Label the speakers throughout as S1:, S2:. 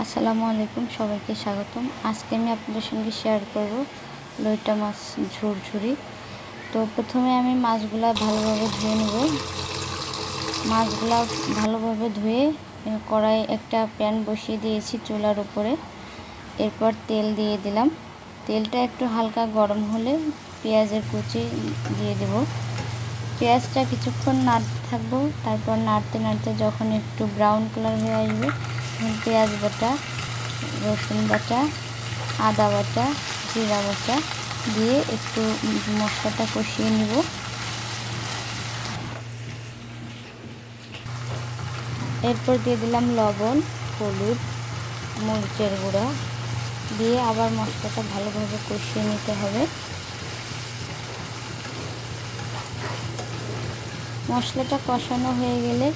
S1: আসসালামু আলাইকুম, সবাইকে স্বাগতম। আজকে আমি আপনাদের সঙ্গে শেয়ার করব লইটা মাছ ঝুরঝুরি। তো প্রথমে আমি মাছগুলা ভালোভাবে ধুয়ে নেব। মাছগুলা ভালোভাবে ধুয়ে কড়াই একটা প্যান বসিয়ে দিয়েছি চুলার উপরে। এরপর তেল দিয়ে দিলাম। তেলটা একটু হালকা গরম হলে পেঁয়াজের কুচি দিয়ে দেব। পেঁয়াজটা কিছুক্ষণ নাড়তে থাকবো। তারপর নাড়তে নাড়তে যখন একটু ব্রাউন কালার হয়ে আসবে তখন পেঁয়াজ বাটা, রসুন বাটা, আদা বাটা, জিরা বাটা দিয়ে একটু মশলাটা কষিয়ে নিব। এরপর দিয়ে দিলাম লবণ, হলুদ, মরিচের গুঁড়া দিয়ে আবার মশলাটা ভালোভাবে কষিয়ে নিতে হবে। মশলাটা কষানো হয়ে গেলে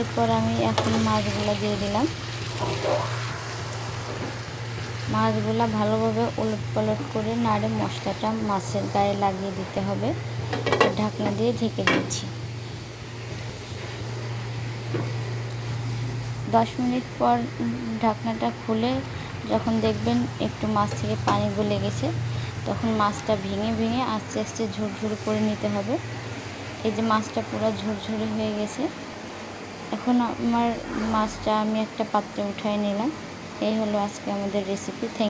S1: এরপর আমি এখন মাছগুলো দিয়ে দিলাম। মাছগুলো ভালোভাবে উলটপালট করে নাড়ে মশলাটা মাছের গায়ে লাগিয়ে দিতে হবে। ঢাকনা দিয়ে ঢেকে দিচ্ছি। 10 মিনিট পর ঢাকনাটা খুলে যখন দেখবেন একটু মাছ থেকে পানি গলে গেছে তখন মাছটা ভেঙে ভেঙে আস্তে আস্তে ঝুরঝুরি করে নিতে হবে। এই যে মাছটা পুরো ঝুরঝুরি হয়ে গেছে। এখন আমার মাছটা আমি একটা পাত্রে উঠাই নিলাম। এই হলো আজকে আমাদের রেসিপি।